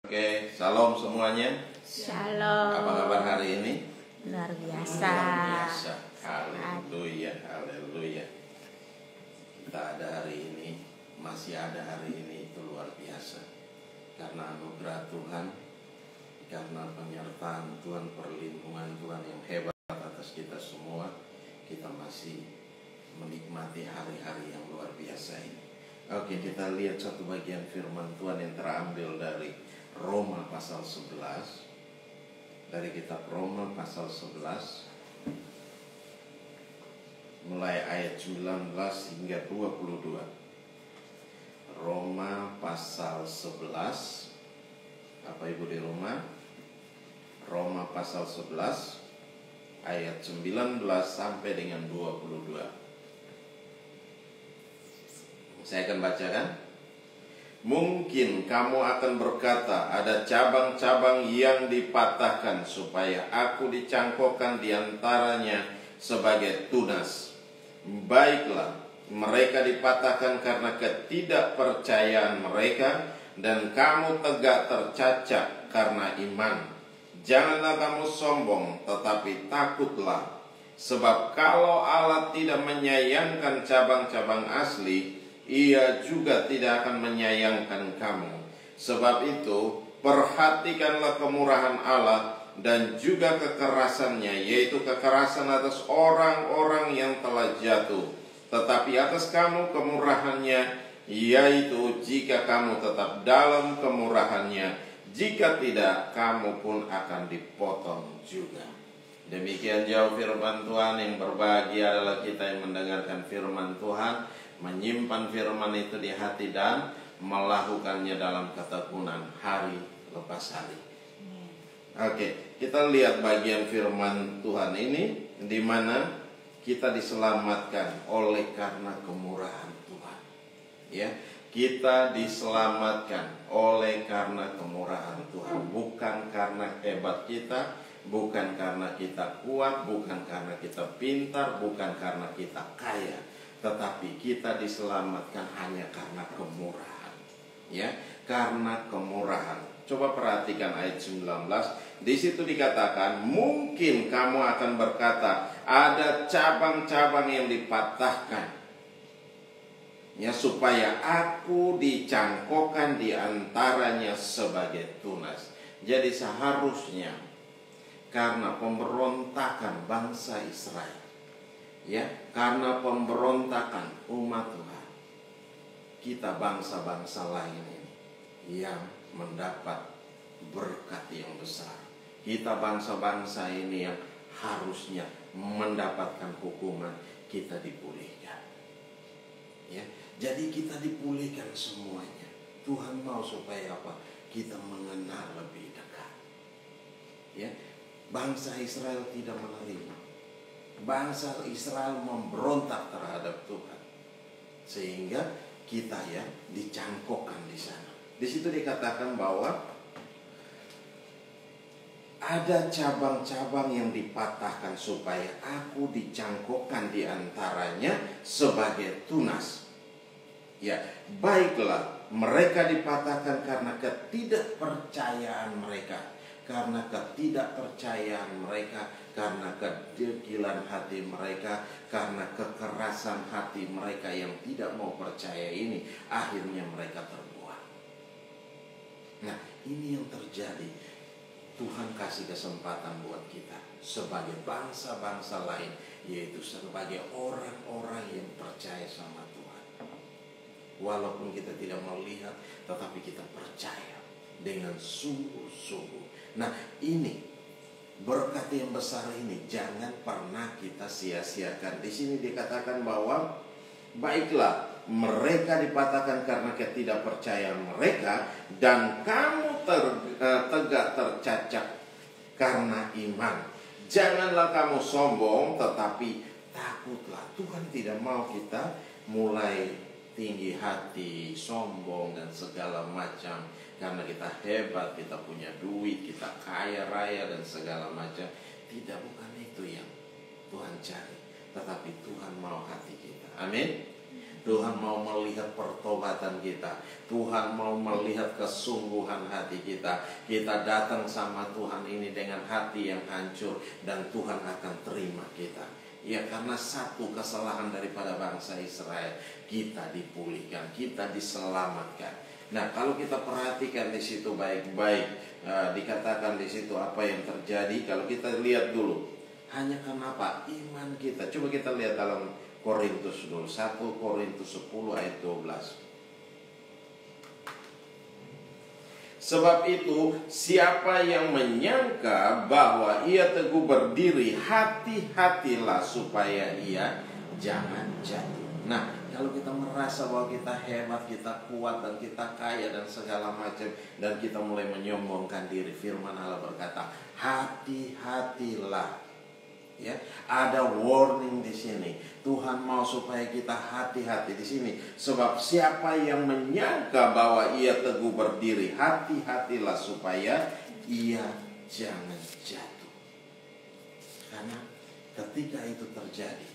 Oke, salam semuanya. Shalom. Apa kabar hari ini? Luar biasa. Luar biasa. Haleluya, haleluya. Kita ada hari ini, masih ada hari ini, itu luar biasa. Karena anugerah Tuhan, karena penyertaan Tuhan, perlindungan Tuhan yang hebat atas kita semua, kita masih menikmati hari-hari yang luar biasa ini. Oke, kita lihat satu bagian firman Tuhan yang terambil dari Roma pasal 11. Dari kitab Roma pasal 11 mulai ayat 19 hingga 22. Roma pasal 11. Apa Ibu di rumah? Roma pasal 11 ayat 19 sampai dengan 22. Saya akan bacakan. Mungkin kamu akan berkata, ada cabang-cabang yang dipatahkan supaya aku dicangkokkan di antaranya sebagai tunas. Baiklah, mereka dipatahkan karena ketidakpercayaan mereka, dan kamu tegak tercacat karena iman. Janganlah kamu sombong, tetapi takutlah. Sebab kalau Allah tidak menyayangkan cabang-cabang asli, Ia juga tidak akan menyayangkan kamu. Sebab itu, perhatikanlah kemurahan Allah dan juga kekerasannya, yaitu kekerasan atas orang-orang yang telah jatuh. Tetapi atas kamu kemurahannya, yaitu jika kamu tetap dalam kemurahannya. Jika tidak, kamu pun akan dipotong juga. Demikian jauh firman Tuhan. Yang berbahagia adalah kita yang mendengarkan firman Tuhan, menyimpan firman itu di hati dan melakukannya dalam ketekunan hari lepas hari. Oke, kita lihat bagian firman Tuhan ini, di mana kita diselamatkan oleh karena kemurahan Tuhan. Ya, kita diselamatkan oleh karena kemurahan Tuhan, bukan karena hebat kita, bukan karena kita kuat, bukan karena kita pintar, bukan karena kita kaya, tetapi kita diselamatkan hanya karena kemurahan. Ya, karena kemurahan. Coba perhatikan ayat 19. Di situ dikatakan, mungkin kamu akan berkata, ada cabang-cabang yang dipatahkan, ya, supaya aku dicangkokkan di antaranya sebagai tunas. Jadi seharusnya karena pemberontakan bangsa Israel, ya, karena pemberontakan umat Tuhan, kita bangsa-bangsa lain ini yang mendapat berkat yang besar. Kita bangsa-bangsa ini yang harusnya mendapatkan hukuman, kita dipulihkan. Ya, jadi kita dipulihkan semuanya. Tuhan mau supaya apa? Kita mengenal lebih dekat. Ya, bangsa Israel tidak menerima. Bangsa Israel memberontak terhadap Tuhan, sehingga kita ya dicangkokkan di sana. Di situ dikatakan bahwa ada cabang-cabang yang dipatahkan supaya aku dicangkokkan di antaranya sebagai tunas. Ya, baiklah, mereka dipatahkan karena ketidakpercayaan mereka. Karena ketidakpercayaan mereka, karena kedegilan hati mereka, karena kekerasan hati mereka yang tidak mau percaya ini, akhirnya mereka terbuang. Nah, ini yang terjadi. Tuhan kasih kesempatan buat kita sebagai bangsa-bangsa lain, yaitu sebagai orang-orang yang percaya sama Tuhan. Walaupun kita tidak melihat, tetapi kita percaya dengan sungguh-sungguh. Nah, ini berkat yang besar ini jangan pernah kita sia-siakan. Di sini dikatakan bahwa baiklah, mereka dipatahkan karena ketidakpercayaan mereka, dan kamu tegak tercacat karena iman. Janganlah kamu sombong, tetapi takutlah. Tuhan tidak mau kita mulai tinggi hati, sombong dan segala macam. Karena kita hebat, kita punya duit, kita kaya raya dan segala macam. Tidak, bukan itu yang Tuhan cari. Tetapi Tuhan mau hati kita. Amin. Tuhan mau melihat pertobatan kita. Tuhan mau melihat kesungguhan hati kita. Kita datang sama Tuhan ini dengan hati yang hancur, dan Tuhan akan terima kita. Ya, karena satu kesalahan daripada bangsa Israel, kita dipulihkan, kita diselamatkan. Nah, kalau kita perhatikan di situ baik-baik, dikatakan di situ apa yang terjadi. Kalau kita lihat dulu, hanya kenapa iman kita. Coba kita lihat dalam Korintus dulu, 1 Korintus 10 ayat 12. Sebab itu, siapa yang menyangka bahwa ia teguh berdiri, hati-hatilah supaya ia jangan jatuh. Nah, kalau kita merasa bahwa kita hebat, kita kuat, dan kita kaya, dan segala macam, dan kita mulai menyombongkan diri, firman Allah berkata, hati-hatilah. Ya, ada warning di sini. Tuhan mau supaya kita hati-hati di sini. Sebab siapa yang menyangka bahwa ia teguh berdiri, hati-hatilah supaya ia jangan jatuh. Karena ketika itu terjadi,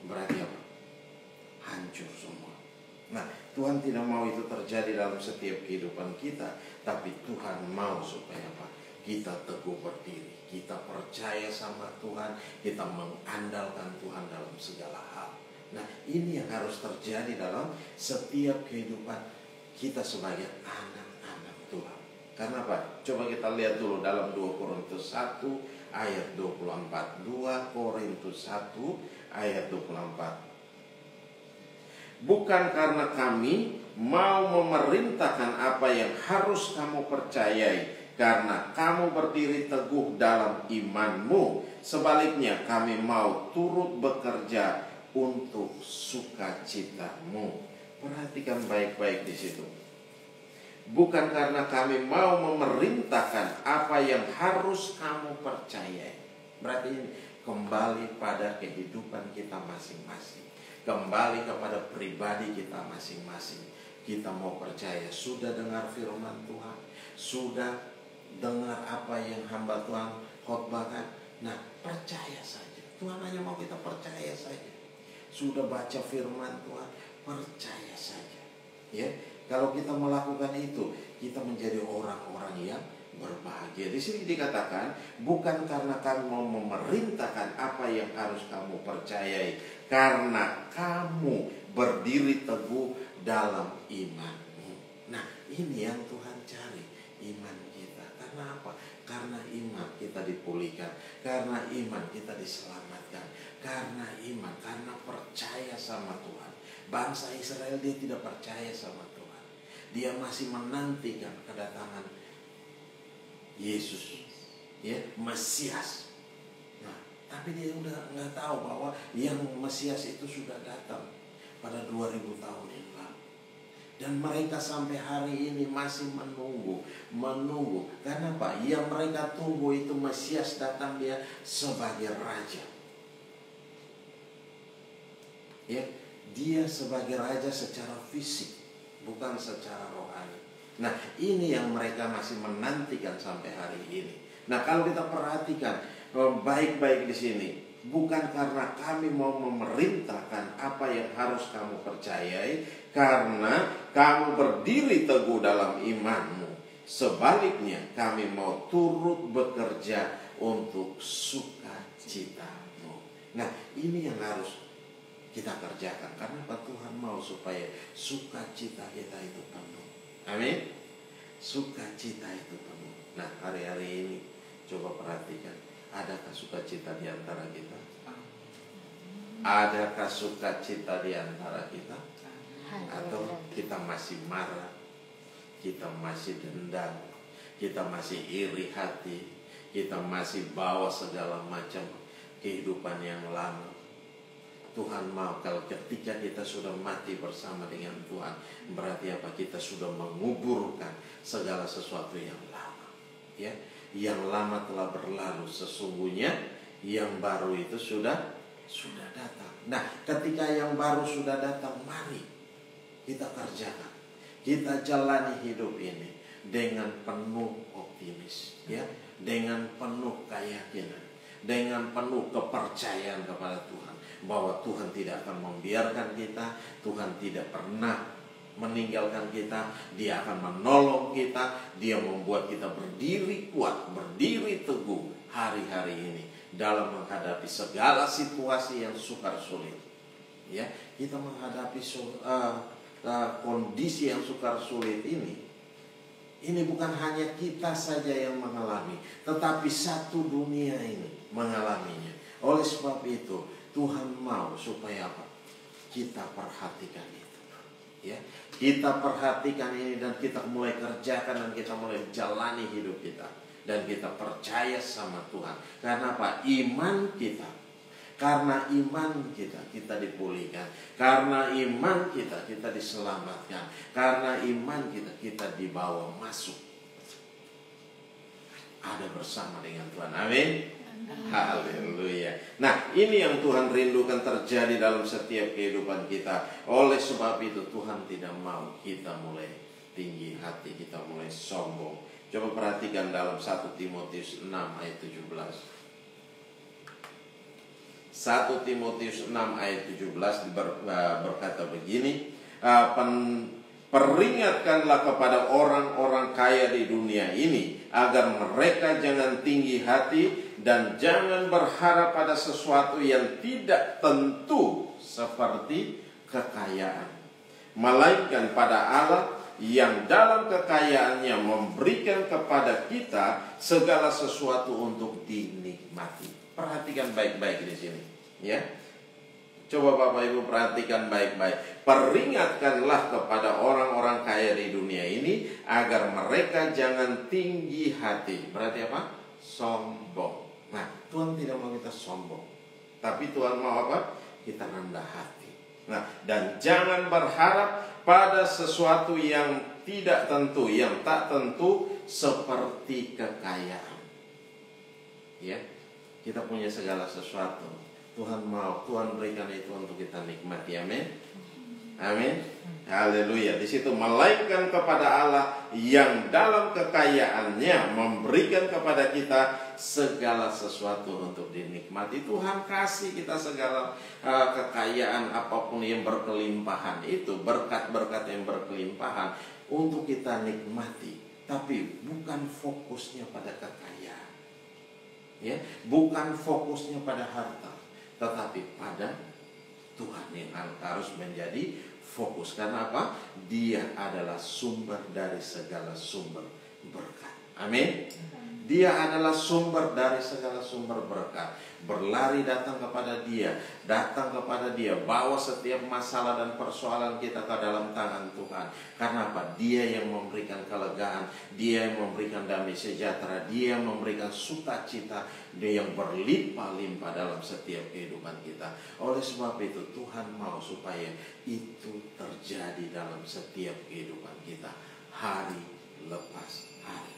berarti apa? Hancur semua. Nah, Tuhan tidak mau itu terjadi dalam setiap kehidupan kita, tapi Tuhan mau supaya apa? Kita teguh berdiri, kita percaya sama Tuhan, kita mengandalkan Tuhan dalam segala hal. Nah, ini yang harus terjadi dalam setiap kehidupan kita sebagai anak-anak Tuhan. Karena apa? Coba kita lihat dulu dalam 2 Korintus 1 ayat 24. 2 Korintus 1 ayat 24. Bukan karena kami mau memerintahkan apa yang harus kamu percayai, karena kamu berdiri teguh dalam imanmu. Sebaliknya, kami mau turut bekerja untuk sukacitamu. Perhatikan baik-baik di situ. Bukan karena kami mau memerintahkan apa yang harus kamu percayai. Berarti ini kembali pada kehidupan kita masing-masing. Kembali kepada pribadi kita masing-masing. Kita mau percaya, sudah dengar firman Tuhan, sudah dengar apa yang hamba Tuhan khotbahkan. Nah, percaya saja. Tuhan hanya mau kita percaya saja. Sudah baca firman Tuhan, percaya saja. Ya, kalau kita melakukan itu, kita menjadi orang-orang yang berbahagia. Di sini dikatakan, bukan karena kami mau memerintahkan apa yang harus kamu percayai, karena kamu berdiri teguh dalam imanmu. Nah, ini yang Tuhan cari, iman kita. Karena apa? Karena iman kita dipulihkan, karena iman kita diselamatkan, karena iman, karena percaya sama Tuhan. Bangsa Israel dia tidak percaya sama Tuhan. Dia masih menantikan kedatangan Yesus, ya, Mesias. Nah, tapi dia udah nggak tahu bahwa yang Mesias itu sudah datang pada 2000 tahun yang lalu. Dan mereka sampai hari ini masih menunggu. Karena apa? Yang mereka tunggu itu Mesias datang dia sebagai raja. Ya, dia sebagai raja secara fisik, bukan secara rohani. Nah, ini yang mereka masih menantikan sampai hari ini. Nah, kalau kita perhatikan baik-baik di sini, bukan karena kami mau memerintahkan apa yang harus kamu percayai, karena kamu berdiri teguh dalam imanmu. Sebaliknya, kami mau turut bekerja untuk sukacitamu. Nah, ini yang harus kita kerjakan. Karena Tuhan mau supaya sukacita kita itu penuh. Amin. Sukacita itu penuh. Nah, hari-hari ini coba perhatikan, adakah sukacita di antara kita? Adakah sukacita di antara kita? Atau kita masih marah, kita masih dendam, kita masih iri hati, kita masih bawa segala macam kehidupan yang lama? Tuhan mau kalau ketika kita sudah mati bersama dengan Tuhan, berarti apa? Kita sudah menguburkan segala sesuatu yang lama. Ya, yang lama telah berlalu, sesungguhnya yang baru itu sudah datang. Nah, ketika yang baru sudah datang, mari kita kerjakan. Kita jalani hidup ini dengan penuh optimis, ya, dengan penuh keyakinan, dengan penuh kepercayaan kepada Tuhan. bahwa Tuhan tidak akan membiarkan kita, Tuhan tidak pernah meninggalkan kita, Dia akan menolong kita, Dia membuat kita berdiri kuat, berdiri teguh hari-hari ini dalam menghadapi segala situasi yang sukar sulit. Ya, kita menghadapi kondisi yang sukar sulit ini bukan hanya kita saja yang mengalami, tetapi satu dunia ini mengalaminya. Oleh sebab itu, Tuhan mau supaya apa? Kita perhatikan itu. Ya, kita perhatikan ini dan kita mulai kerjakan dan kita mulai jalani hidup kita. Dan kita percaya sama Tuhan. Karena apa? Iman kita. Karena iman kita dipulihkan. Karena iman kita diselamatkan. Karena iman kita dibawa masuk. Ada bersama dengan Tuhan. Amin. Haleluya. Nah, ini yang Tuhan rindukan terjadi dalam setiap kehidupan kita. Oleh sebab itu Tuhan tidak mau kita mulai tinggi hati, kita mulai sombong. Coba perhatikan dalam 1 Timotius 6 ayat 17. 1 Timotius 6 ayat 17 berkata begini, peringatkanlah kepada orang-orang kaya di dunia ini agar mereka jangan tinggi hati dan jangan berharap pada sesuatu yang tidak tentu seperti kekayaan, melainkan pada Allah yang dalam kekayaannya memberikan kepada kita segala sesuatu untuk dinikmati. Perhatikan baik-baik di sini, ya. Coba Bapak Ibu perhatikan baik-baik. Peringatkanlah kepada orang-orang kaya di dunia ini agar mereka jangan tinggi hati. Berarti apa? Sombong. Nah, Tuhan tidak mau kita sombong, tapi Tuhan mau apa? Kita rendah hati. Nah, dan jangan berharap pada sesuatu yang tidak tentu, yang tak tentu seperti kekayaan. Ya, kita punya segala sesuatu. Tuhan mau, Tuhan berikan itu untuk kita nikmati. Amin. Amin. Haleluya. Di situ melainkan kepada Allah yang dalam kekayaannya memberikan kepada kita segala sesuatu untuk dinikmati. Tuhan kasih kita segala kekayaan apapun yang berkelimpahan itu, berkat-berkat yang berkelimpahan untuk kita nikmati. Tapi bukan fokusnya pada kekayaan, ya, bukan fokusnya pada harta, tetapi pada Tuhan yang harus menjadi fokus. Karena apa? Dia adalah sumber dari segala sumber berkat. Amin. Dia adalah sumber dari segala sumber berkat. Berlari datang kepada Dia, bawa setiap masalah dan persoalan kita ke dalam tangan Tuhan. Karena apa? Dia yang memberikan kelegaan, Dia yang memberikan damai sejahtera, Dia yang memberikan sukacita, Dia yang berlimpah-limpah dalam setiap kehidupan kita. Oleh sebab itu Tuhan mau supaya itu terjadi dalam setiap kehidupan kita, hari lepas hari.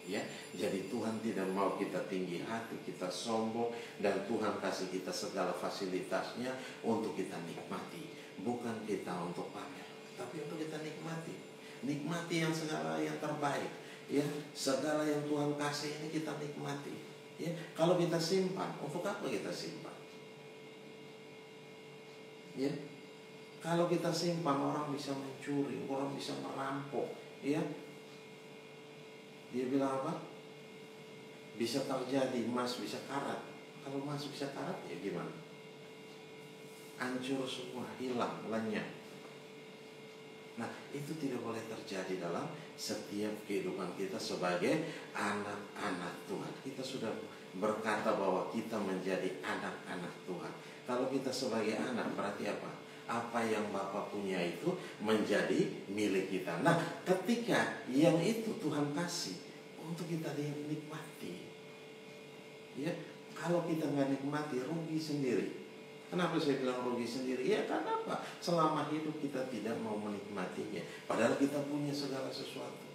Ya, jadi Tuhan tidak mau kita tinggi hati, kita sombong, dan Tuhan kasih kita segala fasilitasnya untuk kita nikmati. Bukan kita untuk pamer, tapi untuk kita nikmati. Nikmati yang segala yang terbaik. Ya, segala yang Tuhan kasih ini kita nikmati. Ya, kalau kita simpan, untuk apa kita simpan? Ya, kalau kita simpan, orang bisa mencuri, orang bisa merampok. Ya, dia bilang apa? Bisa terjadi, emas bisa karat. Kalau emas bisa karat, ya gimana? Hancur semua, hilang, lenyap. Nah, itu tidak boleh terjadi dalam setiap kehidupan kita sebagai anak-anak Tuhan. Kita sudah berkata bahwa kita menjadi anak-anak Tuhan. Kalau kita sebagai anak, berarti apa? Apa yang Bapa punya itu menjadi milik kita. Nah, ketika yang itu Tuhan kasih untuk kita dinikmati, ya, kalau kita nggak nikmati, rugi sendiri. Kenapa saya bilang rugi sendiri? Ya karena apa? Selama hidup kita tidak mau menikmatinya, padahal kita punya segala sesuatu.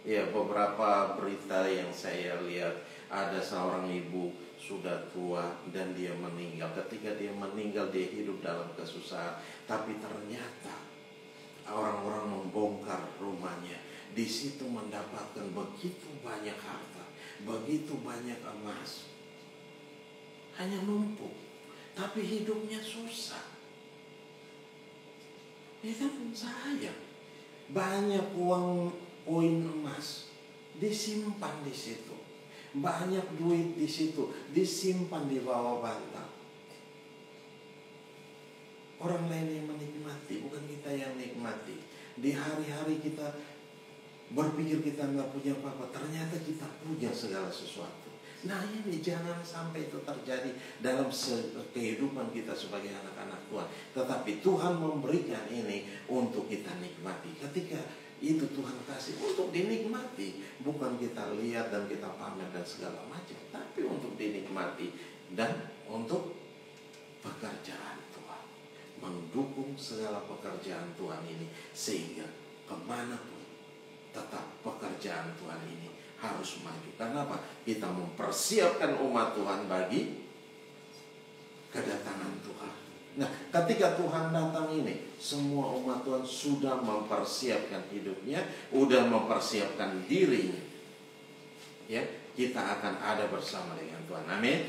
Ya, beberapa berita yang saya lihat, ada seorang ibu sudah tua dan dia meninggal. Ketika dia meninggal, dia hidup dalam kesusahan, tapi ternyata orang-orang membongkar rumahnya. Di situ mendapatkan begitu banyak harta, begitu banyak emas, hanya numpuk. tapi hidupnya susah. Ya kan, sayang. Banyak uang koin emas disimpan di situ. Banyak duit di situ disimpan di bawah bantal. Orang lain yang menikmati, bukan kita yang nikmati. Di hari-hari kita berpikir kita nggak punya apa-apa, ternyata kita punya segala sesuatu. Nah ini jangan sampai itu terjadi dalam kehidupan kita sebagai anak-anak Tuhan. Tetapi Tuhan memberikan ini untuk kita nikmati. Ketika itu Tuhan kasih untuk dinikmati, bukan kita lihat dan kita pamer dan segala macam, tapi untuk dinikmati dan untuk pekerjaan Tuhan, mendukung segala pekerjaan Tuhan ini, sehingga kemanapun tetap pekerjaan Tuhan ini harus maju. Karena apa? Kita mempersiapkan umat Tuhan bagi kedatangan Tuhan. Nah, ketika Tuhan datang ini, semua umat Tuhan sudah mempersiapkan hidupnya, sudah mempersiapkan dirinya. Ya, kita akan ada bersama dengan Tuhan. Amin.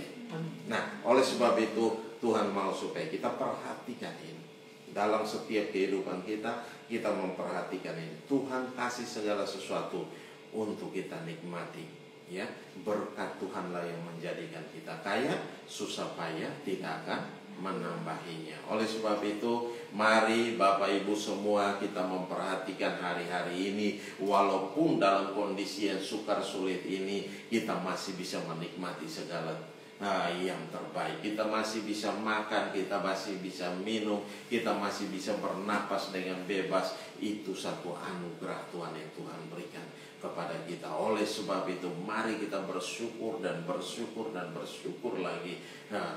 Nah, oleh sebab itu Tuhan mau supaya kita perhatikan ini. Dalam setiap kehidupan kita memperhatikan ini. Tuhan kasih segala sesuatu untuk kita nikmati, ya. Berkat Tuhanlah yang menjadikan kita kaya, susah payah tidak akan menambahinya. Oleh sebab itu, mari Bapak Ibu semua kita memperhatikan hari-hari ini, walaupun dalam kondisi yang sukar sulit ini, kita masih bisa menikmati segala yang terbaik. Kita masih bisa makan, kita masih bisa minum, kita masih bisa bernapas dengan bebas. Itu satu anugerah Tuhan yang Tuhan berikan kepada kita. Oleh sebab itu mari kita bersyukur dan bersyukur dan bersyukur lagi,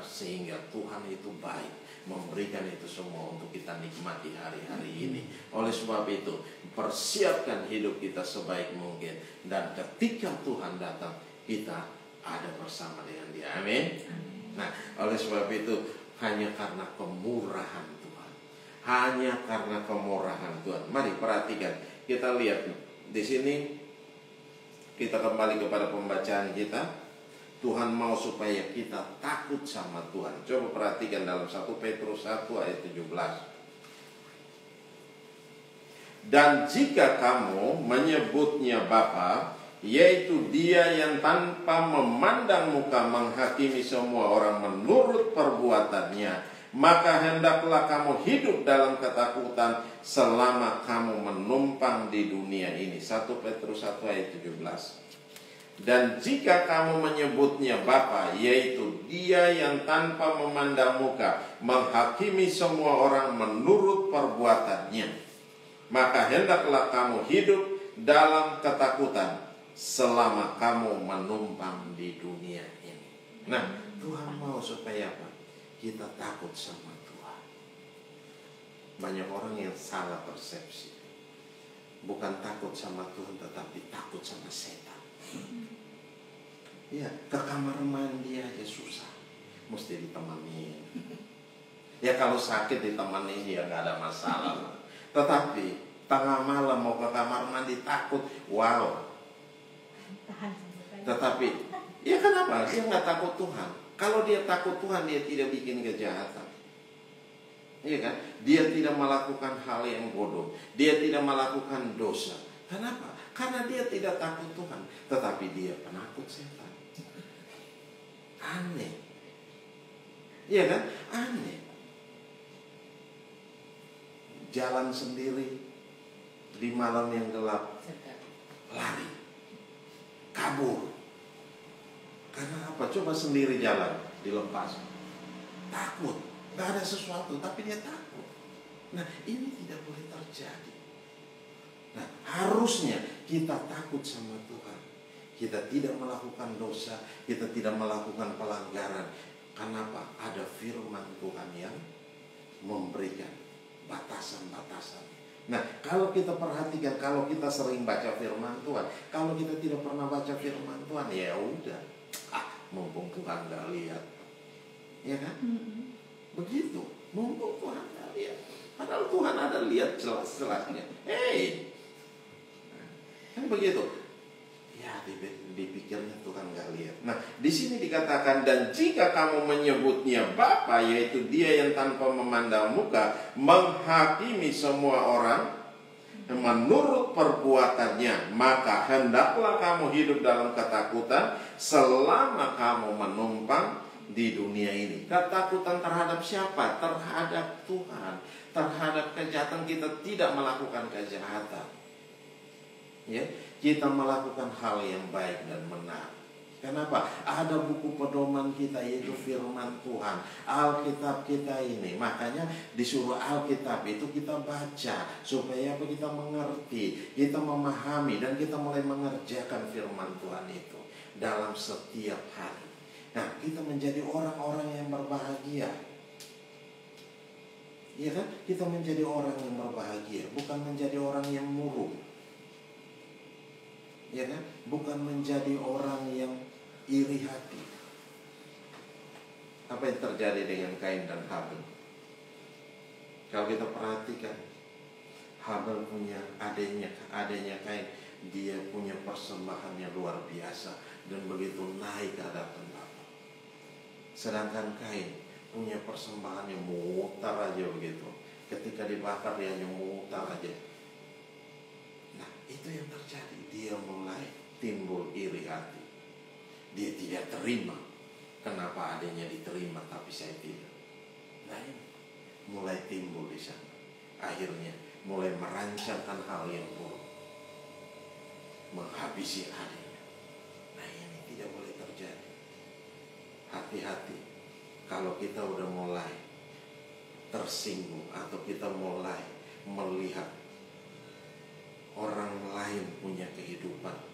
sehingga Tuhan itu baik, memberikan itu semua untuk kita nikmati hari-hari ini. Oleh sebab itu persiapkan hidup kita sebaik mungkin, dan ketika Tuhan datang kita ada bersama dengan Dia. Amin. Nah, oleh sebab itu hanya karena kemurahan Tuhan, hanya karena kemurahan Tuhan. Mari perhatikan, kita lihat di sini. Kita kembali kepada pembacaan kita. Tuhan mau supaya kita takut sama Tuhan. Coba perhatikan dalam 1 Petrus 1 ayat 17. Dan jika kamu menyebutnya Bapa, yaitu Dia yang tanpa memandang muka menghakimi semua orang menurut perbuatannya, maka hendaklah kamu hidup dalam ketakutan selama kamu menumpang di dunia ini. 1 Petrus 1 ayat 17. Dan jika kamu menyebutnya Bapa, yaitu Dia yang tanpa memandang muka menghakimi semua orang menurut perbuatannya, maka hendaklah kamu hidup dalam ketakutan selama kamu menumpang di dunia ini. Nah, Tuhan mau supaya apa? Kita takut sama Tuhan. Banyak orang yang salah persepsi. Bukan takut sama Tuhan, tetapi takut sama setan. Ya, ke kamar mandi aja susah, mesti ditemani. Ya kalau sakit ditemani ya nggak ada masalah. Tetapi tengah malam mau ke kamar mandi takut, wow. Tetapi ya kenapa? Dia nggak takut Tuhan. Kalau dia takut Tuhan, dia tidak bikin kejahatan. Iya kan? Dia tidak melakukan hal yang bodoh. Dia tidak melakukan dosa. Kenapa? Karena dia tidak takut Tuhan, tetapi dia penakut setan. Aneh. Iya kan? Aneh. Jalan sendiri di malam yang gelap, lari, kabur. Karena apa? Coba sendiri jalan, dilepas. Takut. Gak ada sesuatu, tapi dia takut. Nah, ini tidak boleh terjadi. Nah, harusnya kita takut sama Tuhan. Kita tidak melakukan dosa, kita tidak melakukan pelanggaran. Kenapa? Ada firman Tuhan yang memberikan batasan-batasan. Nah, kalau kita perhatikan, kalau kita sering baca firman Tuhan, kalau kita tidak pernah baca firman Tuhan, ya udah, mumpung Tuhan gak lihat, ya kan? Begitu, mumpung Tuhan gak lihat. Padahal Tuhan ada lihat jelas-jelasnya. Kan begitu. Ya, dipikirnya Tuhan nggak lihat. Nah, di sini dikatakan, dan jika kamu menyebutnya Bapa, yaitu Dia yang tanpa memandang muka menghakimi semua orang menurut perbuatannya, maka hendaklah kamu hidup dalam ketakutan selama kamu menumpang di dunia ini. Ketakutan terhadap siapa? Terhadap Tuhan, terhadap kejahatan. Kita tidak melakukan kejahatan, ya, kita melakukan hal yang baik dan benar. Kenapa? Ada buku pedoman kita, yaitu firman Tuhan, Alkitab kita ini. Makanya disuruh Alkitab itu kita baca, supaya apa? Kita mengerti, kita memahami, dan kita mulai mengerjakan firman Tuhan itu dalam setiap hari. Nah, kita menjadi orang-orang yang berbahagia. Iya kan? Kita menjadi orang yang berbahagia, bukan menjadi orang yang murung. Ya kan? Bukan menjadi orang yang iri hati. Apa yang terjadi dengan Kain dan Habel? Kalau kita perhatikan, Habel punya adanya Kain, dia punya persembahan yang luar biasa dan begitu naik ke hadapan Bapa. Sedangkan Kain punya persembahan yang mutar aja begitu. Ketika dibakar dia hanya mutar aja. Nah, itu yang terjadi. Dia mulai timbul iri hati. Dia tidak terima. Kenapa adanya diterima tapi saya tidak? Nah, ini mulai timbul di sana. Akhirnya mulai merancangkan hal yang buruk, menghabisi adanya. Nah, ini tidak boleh terjadi. Hati-hati kalau kita udah mulai tersinggung atau kita mulai melihat orang lain punya kehidupan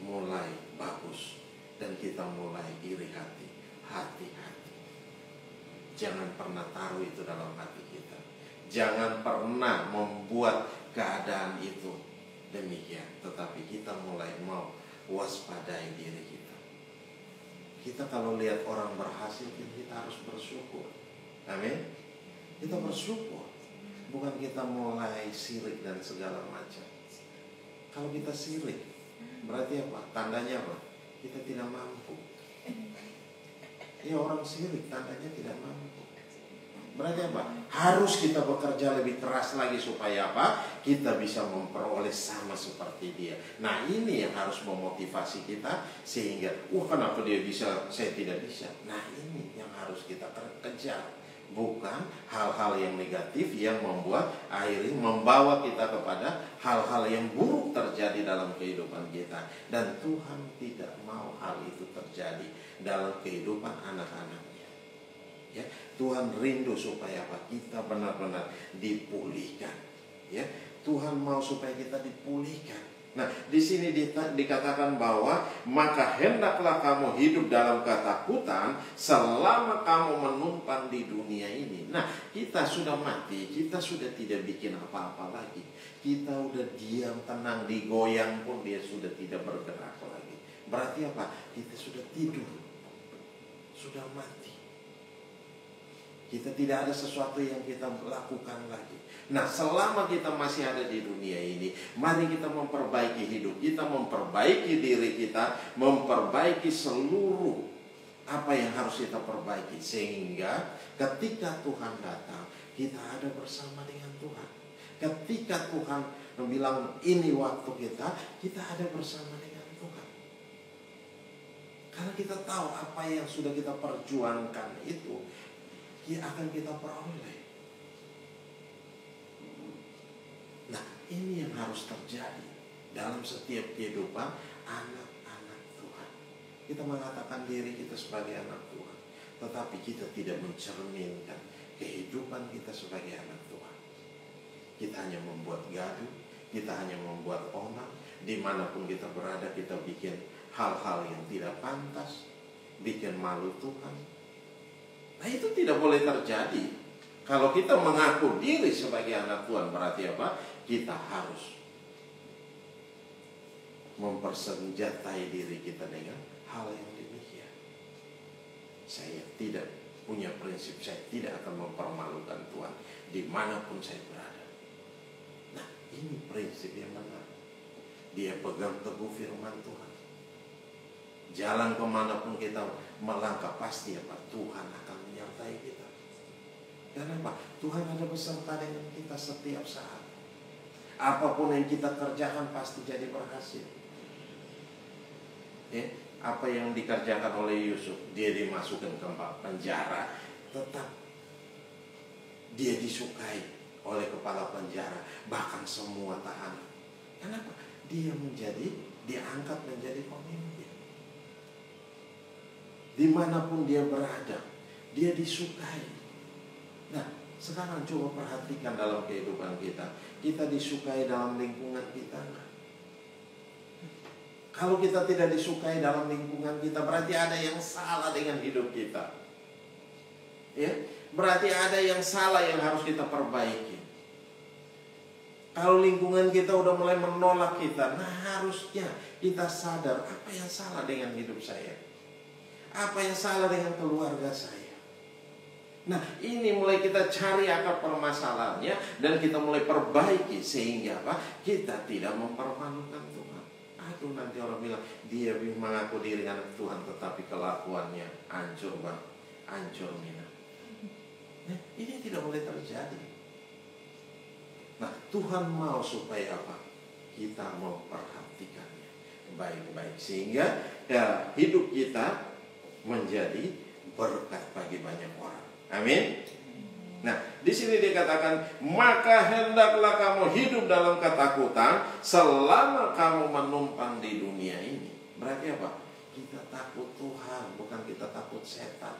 mulai bagus dan kita mulai iri hati. Hati-hati, jangan pernah taruh itu dalam hati kita. Jangan pernah membuat keadaan itu demikian. Tetapi kita mulai mau waspadai diri kita. Kita kalau lihat orang berhasil, kita harus bersyukur. Amin. Kita bersyukur, bukan kita mulai sirik dan segala macam. Kalau kita sirik, berarti apa? Tandanya apa? Kita tidak mampu. Ya, orang sirik tandanya tidak mampu. Berarti apa? Harus kita bekerja lebih keras lagi supaya apa? Kita bisa memperoleh sama seperti dia. Nah, ini yang harus memotivasi kita sehingga, kenapa dia bisa, saya tidak bisa. Nah, ini yang harus kita kejar. Bukan hal-hal yang negatif yang akhirnya membawa kita kepada hal-hal yang buruk terjadi dalam kehidupan kita. Dan Tuhan tidak mau hal itu terjadi dalam kehidupan anak-anaknya. Ya, Tuhan rindu supaya apa? Kita benar-benar dipulihkan. Ya, Tuhan mau supaya kita dipulihkan. Nah, di sini dikatakan bahwa maka hendaklah kamu hidup dalam ketakutan selama kamu menumpang di dunia ini. Nah, kita sudah mati, kita sudah tidak bikin apa-apa lagi. Kita udah diam, tenang, digoyang pun dia sudah tidak bergerak lagi. Berarti apa? Kita sudah tidur, sudah mati. Kita tidak ada sesuatu yang kita lakukan lagi. Nah, selama kita masih ada di dunia ini, mari kita memperbaiki hidup kita, memperbaiki diri kita, memperbaiki seluruh apa yang harus kita perbaiki. Sehingga ketika Tuhan datang, kita ada bersama dengan Tuhan. Ketika Tuhan bilang ini waktu kita ada bersama dengan Tuhan. Karena kita tahu apa yang sudah kita perjuangkan itu akan kita peroleh. Nah, ini yang harus terjadi dalam setiap kehidupan anak-anak Tuhan. Kita mengatakan diri kita sebagai anak Tuhan, tetapi kita tidak mencerminkan kehidupan kita sebagai anak Tuhan. Kita hanya membuat gaduh, kita hanya membuat onar. Dimanapun kita berada, kita bikin hal-hal yang tidak pantas, bikin malu Tuhan. Nah, itu tidak boleh terjadi. Kalau kita mengaku diri sebagai anak Tuhan, berarti apa? Kita harus mempersenjatai diri kita dengan hal yang demikian. Saya tidak punya prinsip, saya tidak akan mempermalukan Tuhan dimanapun saya berada. Nah, ini prinsip yang benar. Dia pegang teguh firman Tuhan. Jalan kemanapun kita melangkah, pasti apa? Tuhan akan menyertai kita. Kenapa? Tuhan ada beserta dengan kita setiap saat. Apapun yang kita kerjakan pasti jadi berhasil. Apa yang dikerjakan oleh Yusuf, dia dimasukkan ke penjara, tetap dia disukai oleh kepala penjara, bahkan semua tahanan. Kenapa? Dia diangkat menjadi pemimpin. Dimanapun dia berada, dia disukai. Nah, sekarang coba perhatikan dalam kehidupan kita. Kita disukai dalam lingkungan kita enggak? Kalau kita tidak disukai dalam lingkungan kita, berarti ada yang salah dengan hidup kita. Ya, berarti ada yang salah yang harus kita perbaiki. Kalau lingkungan kita udah mulai menolak kita, nah harusnya kita sadar apa yang salah dengan hidup saya. Apa yang salah dengan keluarga saya. Nah, ini mulai kita cari akar permasalahannya dan kita mulai perbaiki sehingga apa? Kita tidak mempermalukan Tuhan. Aduh, nanti orang bilang dia mengaku diri anak Tuhan tetapi kelakuannya hancur bang, hancur mina. Nah, ini tidak boleh terjadi. Nah, Tuhan mau supaya apa? Kita memperhatikannya baik-baik sehingga ya, hidup kita menjadi berkat bagi banyak orang. Amin. Nah, di sini dikatakan, maka hendaklah kamu hidup dalam ketakutan selama kamu menumpang di dunia ini. Berarti apa? Kita takut Tuhan, bukan kita takut setan.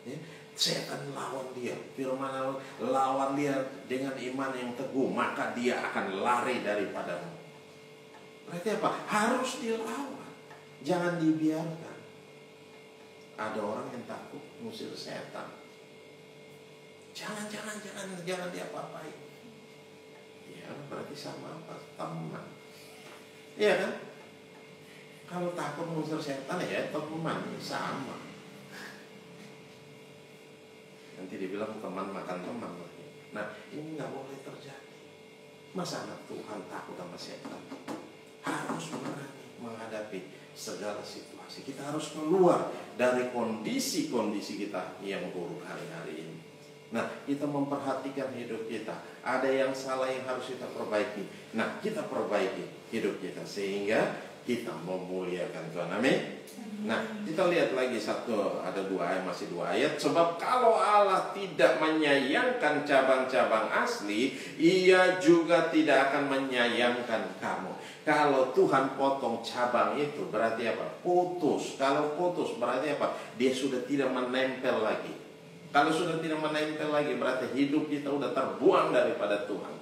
Ya? Setan lawan dia, firman lawan dia dengan iman yang teguh, maka dia akan lari daripadamu. Berarti apa? Harus dilawan, jangan dibiarkan. Ada orang yang takut ngusir setan. Jangan diapa-apain. Ya, berarti sama apa? Teman. Iya kan? Kalau takut ngusir setan ya teman, sama. Nanti dibilang teman makan teman lagi. Nah, ini nggak boleh terjadi. Masa anak Tuhan takut sama setan? Harus berani menghadapi segala situasi. Kita harus keluar dari kondisi-kondisi kita yang buruk hari-hari ini. Nah, kita memperhatikan hidup kita. Ada yang salah yang harus kita perbaiki. Nah, kita perbaiki hidup kita sehingga kita memuliakan Tuhan. Amin. Nah, kita lihat lagi ada masih dua ayat. Sebab kalau Allah tidak menyayangkan cabang-cabang asli, Ia juga tidak akan menyayangkan kamu. Kalau Tuhan potong cabang itu berarti apa? Putus. Kalau putus berarti apa? Dia sudah tidak menempel lagi. Kalau sudah tidak menempel lagi berarti hidup kita sudah terbuang daripada Tuhan.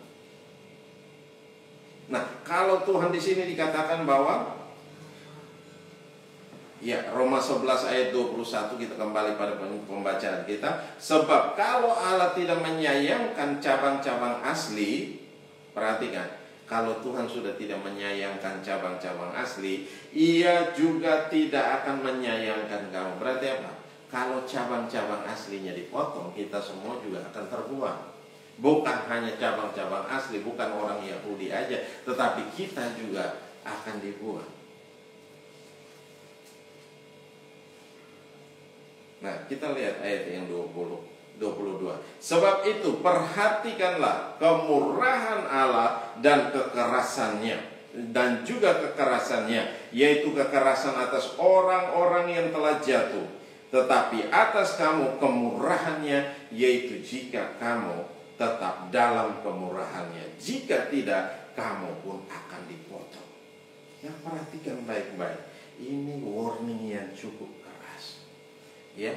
Nah, kalau Tuhan di sini dikatakan bahwa ya, Roma 11 ayat 21, kita kembali pada pembacaan kita. Sebab kalau Allah tidak menyayangkan cabang-cabang asli, perhatikan, kalau Tuhan sudah tidak menyayangkan cabang-cabang asli, Ia juga tidak akan menyayangkan kamu. Berarti apa? Kalau cabang-cabang aslinya dipotong, kita semua juga akan terbuang. Bukan hanya cabang-cabang asli, bukan orang Yahudi aja, tetapi kita juga akan dibuang. Nah, kita lihat ayat yang 22. Sebab itu perhatikanlah kemurahan Allah dan kekerasannya, dan juga kekerasannya, yaitu kekerasan atas orang-orang yang telah jatuh. Tetapi atas kamu kemurahannya, yaitu jika kamu tetap dalam kemurahannya. Jika tidak, kamu pun akan dipotong. Ya, perhatikan baik-baik. Ini warning yang cukup keras. Ya,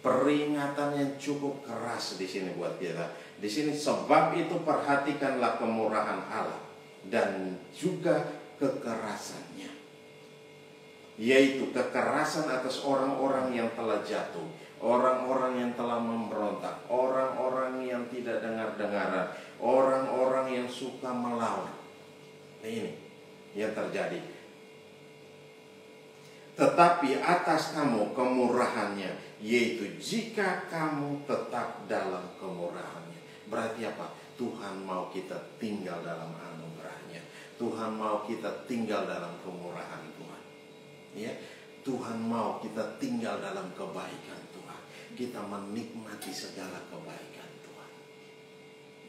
peringatan yang cukup keras di sini buat kita. Di sini sebab itu perhatikanlah kemurahan Allah dan juga kekerasannya, yaitu kekerasan atas orang-orang yang telah jatuh, orang-orang yang telah memberontak, orang-orang yang tidak dengar-dengaran, orang-orang yang suka melawan. Nah, ini yang terjadi. Tetapi atas kamu kemurahannya, yaitu jika kamu tetap dalam kemurahannya. Berarti apa? Tuhan mau kita tinggal dalam anugerahnya. Tuhan mau kita tinggal dalam kemurahan Tuhan. Ya, Tuhan mau kita tinggal dalam kebaikan Tuhan. Kita menikmati segala kebaikan Tuhan.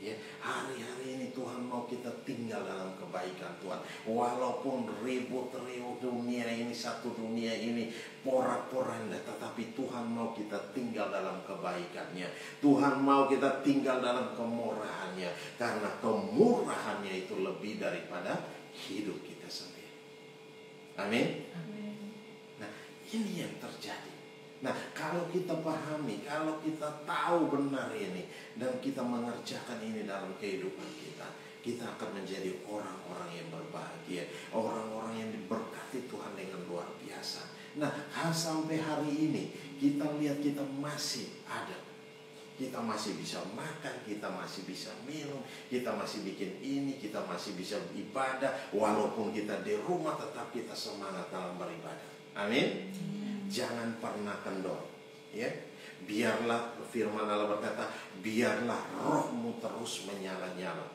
Ya, hari-hari ini Tuhan mau kita tinggal dalam kebaikan Tuhan. Walaupun ribut dunia ini, satu dunia ini porak-poranda, tetapi Tuhan mau kita tinggal dalam kebaikannya. Tuhan mau kita tinggal dalam kemurahannya, karena kemurahannya itu lebih daripada hidup kita sendiri. Amin. Nah, ini yang terjadi. Nah, kalau kita pahami, kalau kita tahu benar ini, dan kita mengerjakan ini dalam kehidupan kita, kita akan menjadi orang-orang yang berbahagia, orang-orang yang diberkati Tuhan dengan luar biasa. Nah, sampai hari ini kita lihat kita masih ada. Kita masih bisa makan, kita masih bisa minum, kita masih bikin ini, kita masih bisa ibadah. Walaupun kita di rumah, tetap kita semangat dalam beribadah. Amin. Jangan pernah kendor, ya. Biarlah, firman Allah berkata, biarlah rohmu terus menyala-nyala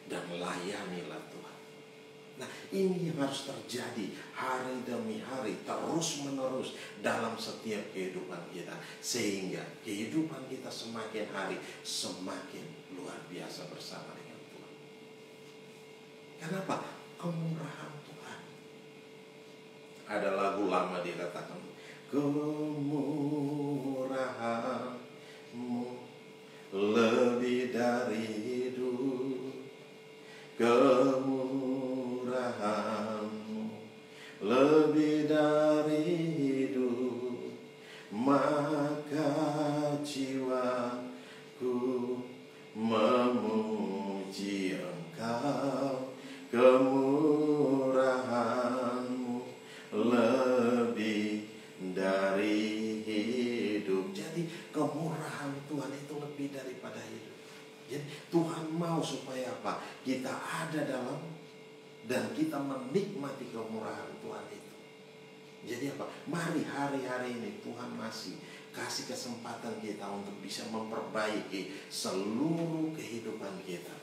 dan layanilah Tuhan. Nah, ini yang harus terjadi hari demi hari, terus menerus dalam setiap kehidupan kita, sehingga kehidupan kita semakin hari semakin luar biasa bersama dengan Tuhan. Kenapa? Kemurahan Tuhan. Ada lagu lama dikatakan, kemurahan-Mu lebih dari hidup, kemurahan-Mu lebih dari hidup, maka jiwaku memuji Engkau. Kemurahan-Mu lebih dari hidup. Jadi kemurahan Tuhan itu lebih daripada hidup. Jadi Tuhan mau supaya apa? Kita ada dalam dan kita menikmati kemurahan Tuhan itu. Jadi apa? Mari hari-hari ini Tuhan masih kasih kesempatan kita untuk bisa memperbaiki seluruh kehidupan kita.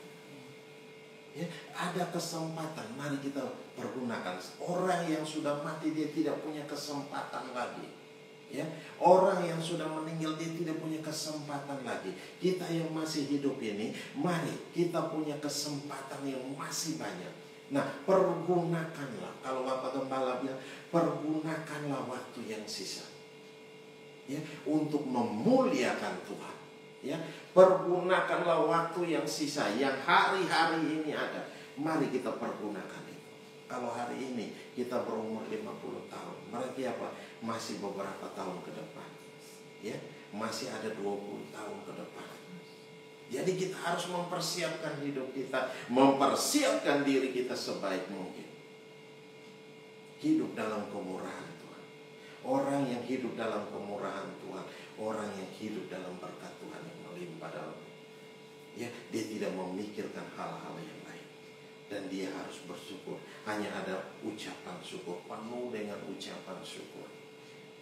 Ya, ada kesempatan, mari kita pergunakan. Orang yang sudah mati dia tidak punya kesempatan lagi. Ya, orang yang sudah meninggal dia tidak punya kesempatan lagi. Kita yang masih hidup ini, mari kita punya kesempatan yang masih banyak. Nah, pergunakanlah. Kalau Bapak Gembala bilang, pergunakanlah waktu yang sisa, ya, untuk memuliakan Tuhan. Ya, pergunakanlah waktu yang sisa, yang hari-hari ini ada. Mari kita pergunakan itu. Kalau hari ini kita berumur 50 tahun, berarti apa? Masih beberapa tahun ke depan. Ya, masih ada 20 tahun ke depan. Jadi kita harus mempersiapkan hidup kita, mempersiapkan diri kita sebaik mungkin. Hidup dalam kemurahan Tuhan. Orang yang hidup dalam kemurahan Tuhan, orang yang hidup dalam berkat Tuhan yang melimpah dalamnya. Ya, dia tidak memikirkan hal-hal yang lain, dan dia harus bersyukur. Hanya ada ucapan syukur, penuh dengan ucapan syukur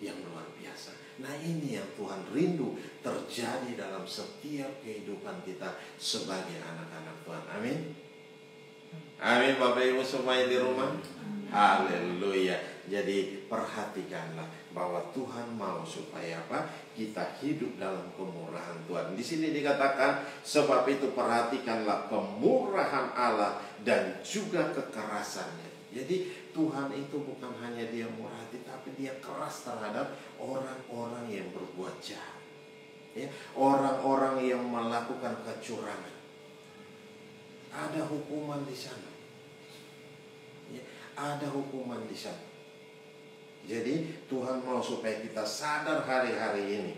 yang luar biasa. Nah, ini yang Tuhan rindu terjadi dalam setiap kehidupan kita sebagai anak-anak Tuhan. Amin. Amin. Bapak Ibu semua di rumah. Haleluya. Jadi perhatikanlah bahwa Tuhan mau supaya apa? Kita hidup dalam kemurahan Tuhan. Di sini dikatakan, sebab itu perhatikanlah kemurahan Allah dan juga kekerasannya. Jadi Tuhan itu bukan hanya dia murah hati, tapi dia keras terhadap orang-orang yang berbuat jahat, ya, orang-orang yang melakukan kecurangan. Ada hukuman di sana, ya, ada hukuman di sana. Jadi Tuhan mau supaya kita sadar hari-hari ini.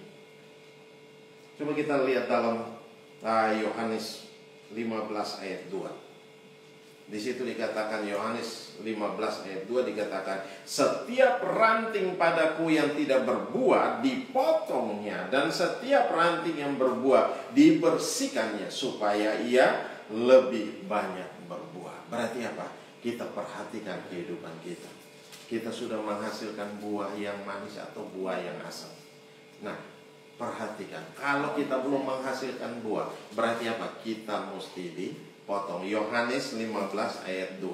Coba kita lihat dalam Yohanes 15 ayat 2. Di situ dikatakan, Yohanes 15 ayat 2 dikatakan, setiap ranting padaku yang tidak berbuah dipotongnya, dan setiap ranting yang berbuah dibersihkannya, supaya ia lebih banyak berbuah. Berarti apa? Kita perhatikan kehidupan kita. Kita sudah menghasilkan buah yang manis atau buah yang asam. Nah, perhatikan, kalau kita belum menghasilkan buah, berarti apa? Kita mesti dipotong. Yohanes 15 ayat 2.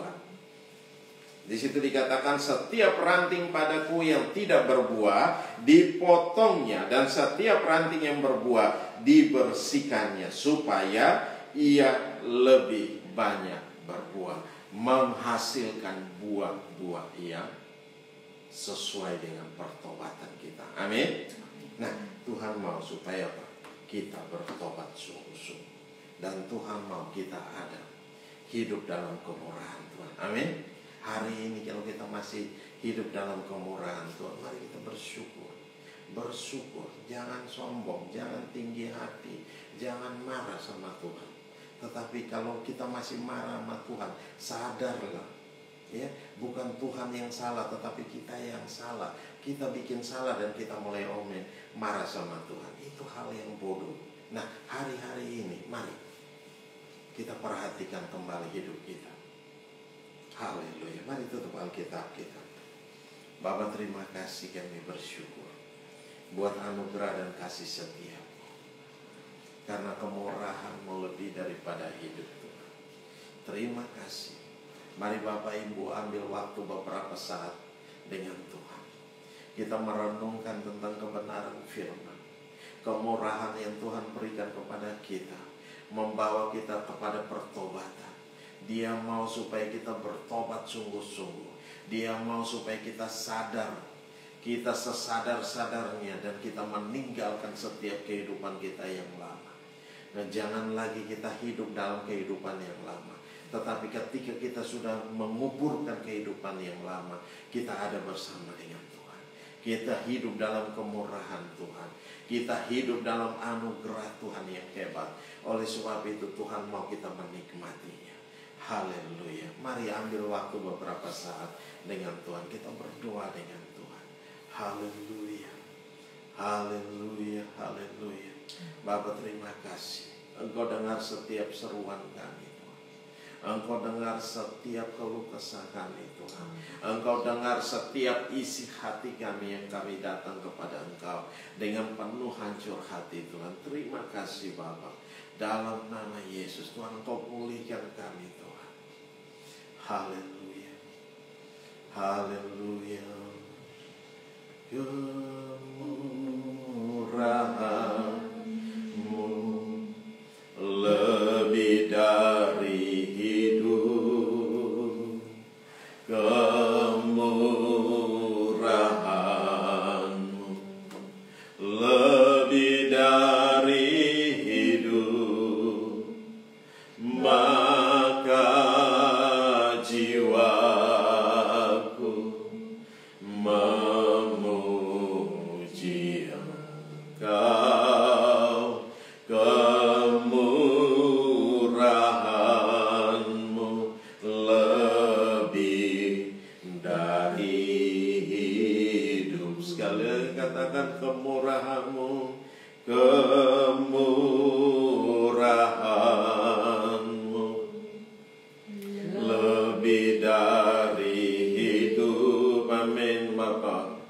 Di situ dikatakan setiap ranting padaku yang tidak berbuah dipotongnya, dan setiap ranting yang berbuah dibersihkannya, supaya ia lebih banyak berbuah, menghasilkan buah-buah yang sesuai dengan pertobatan kita. Amin. Nah, Tuhan mau supaya apa? Kita bertobat sungguh-sungguh, dan Tuhan mau kita ada hidup dalam kemurahan Tuhan. Amin. Hari ini kalau kita masih hidup dalam kemurahan Tuhan, mari kita bersyukur. Bersyukur, jangan sombong, jangan tinggi hati, jangan marah sama Tuhan. Tetapi kalau kita masih marah sama Tuhan, sadarlah, ya, bukan Tuhan yang salah, tetapi kita yang salah. Kita bikin salah dan kita mulai marah sama Tuhan. Itu hal yang bodoh. Nah, hari-hari ini mari kita perhatikan kembali hidup kita. Haleluya. Mari tutup Alkitab kita. Bapa, terima kasih, kami bersyukur buat anugerah dan kasih setia, karena kemurahan-Mu lebih daripada hidup Tuhan. Terima kasih. Mari Bapak Ibu ambil waktu beberapa saat dengan Tuhan. Kita merenungkan tentang kebenaran firman, kemurahan yang Tuhan berikan kepada kita, membawa kita kepada pertobatan. Dia mau supaya kita bertobat sungguh-sungguh. Dia mau supaya kita sadar, kita sesadar-sadarnya, dan kita meninggalkan setiap kehidupan kita yang lama. Nah, jangan lagi kita hidup dalam kehidupan yang lama. Tetapi ketika kita sudah menguburkan kehidupan yang lama, kita ada bersama dengan Tuhan. Kita hidup dalam kemurahan Tuhan. Kita hidup dalam anugerah Tuhan yang hebat. Oleh sebab itu Tuhan mau kita menikmatinya. Haleluya. Mari ambil waktu beberapa saat dengan Tuhan. Kita berdoa dengan Tuhan. Haleluya. Haleluya. Haleluya. Bapa, terima kasih. Engkau dengar setiap seruan kami, Tuhan. Engkau dengar setiap keluh kesah kami, Tuhan. Engkau dengar setiap isi hati kami yang kami datang kepada Engkau dengan penuh hancur hati, Tuhan. Terima kasih Bapa. Dalam nama Yesus, Tuhan, Engkau pulihkan kami, Tuhan. Haleluya. Haleluya. Kemurahan-Mu lebih dari hidup. Kemurahan-Mu lebih dari hidup. Maka jiwaku memuji Engkau. Kemurahan-Mu lebih dari hidup. Sekali lagi katakan kemurahan-Mu. Kemurahan-Mu lebih dari hidup. Amin Bapa.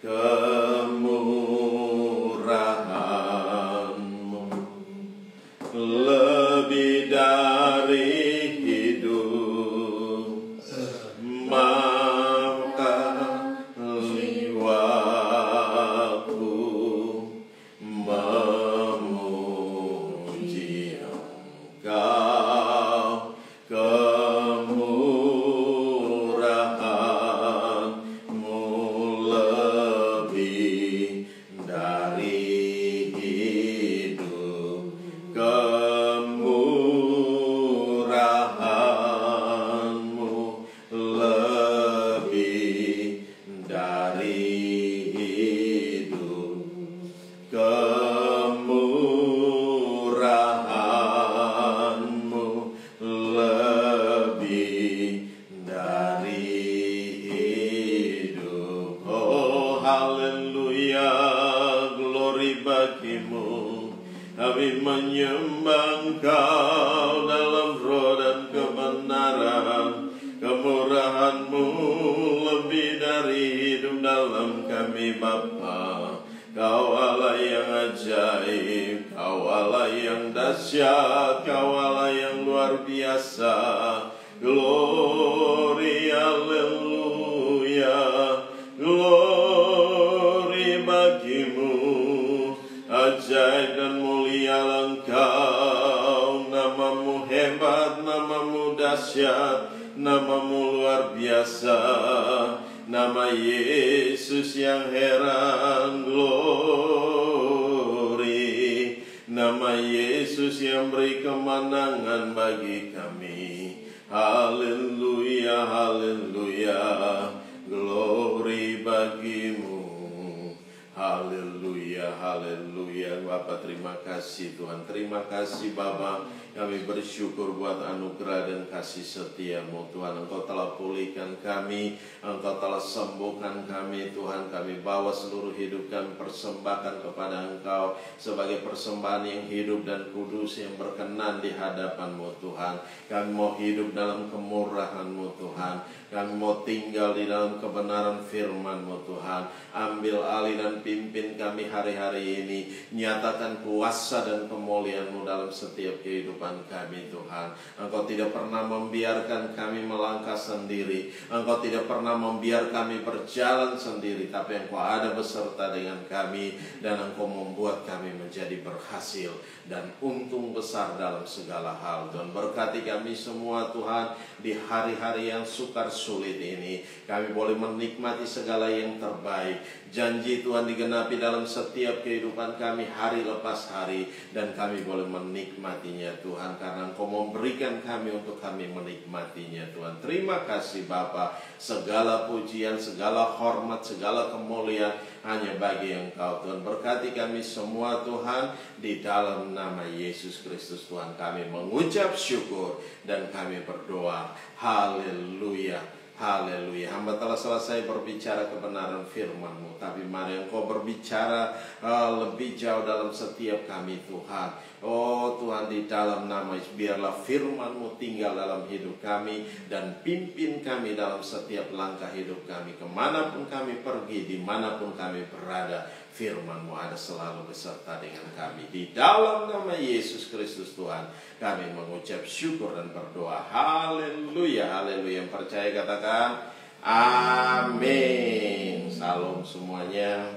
Kemurahan-Mu lebih dari hidup. Maka jiwaku memuji Engkau. Kemurahan-Mu lebih dari hidup. Kemurahan-Mu lebih dari hidup. Kemurahan-Mu lebih dari hidup. Oh haleluya, glory bagi-Mu. Kami menyembah Engkau dalam roh dan kebenaran. Kemurahan-Mu lebih dari hidup dalam kami Bapa. Kau Allah yang ajaib, Kau Allah yang dahsyat, Kau Allah yang luar biasa. Glory, haleluya. nama Yesus yang heran glory, nama Yesus yang beri kemenangan bagi kami. Haleluya, haleluya, glory bagimu. Haleluya, haleluya. Bapak terima kasih Tuhan, terima kasih Bapak. Kami bersyukur buat anugerah dan kasih setia-Mu Tuhan. Engkau telah pulihkan kami, Engkau telah sembuhkan kami Tuhan. Kami bawa seluruh hidup kami persembahkan kepada Engkau sebagai persembahan yang hidup dan kudus yang berkenan di hadapan-Mu Tuhan. Kami mau hidup dalam kemurahan-Mu Tuhan. Kami mau tinggal di dalam kebenaran firman-Mu Tuhan. Ambil alih dan pimpin kami hari-hari ini. Nyatakan kuasa dan kemuliaan-Mu dalam setiap kehidupan kami Tuhan. Engkau tidak pernah membiarkan kami melangkah sendiri. Engkau tidak pernah membiarkan kami berjalan sendiri, tapi Engkau ada beserta dengan kami, dan Engkau membuat kami menjadi berhasil dan untung besar dalam segala hal. Tuhan, berkati kami semua Tuhan di hari-hari yang sukar sulit ini. Kami boleh menikmati segala yang terbaik. Janji Tuhan digenapi dalam setiap kehidupan kami hari lepas hari, dan kami boleh menikmatinya Tuhan, karena Engkau memberikan kami untuk kami menikmatinya Tuhan. Terima kasih Bapa. Segala pujian, segala hormat, segala kemuliaan hanya bagi Engkau Tuhan. Berkati kami semua Tuhan, di dalam nama Yesus Kristus Tuhan kami mengucap syukur dan kami berdoa. Haleluya, haleluya. Hamba telah selesai berbicara kebenaran firman-Mu, tapi mari Engkau berbicara lebih jauh dalam setiap kami Tuhan. Oh Tuhan, di dalam nama Yesus, biarlah firman-Mu tinggal dalam hidup kami dan pimpin kami dalam setiap langkah hidup kami. Kemanapun kami pergi, dimanapun kami berada, firman-Mu ada selalu beserta dengan kami. Di dalam nama Yesus Kristus Tuhan kami mengucap syukur dan berdoa. Haleluya, haleluya. Yang percaya katakan amin. Salam semuanya.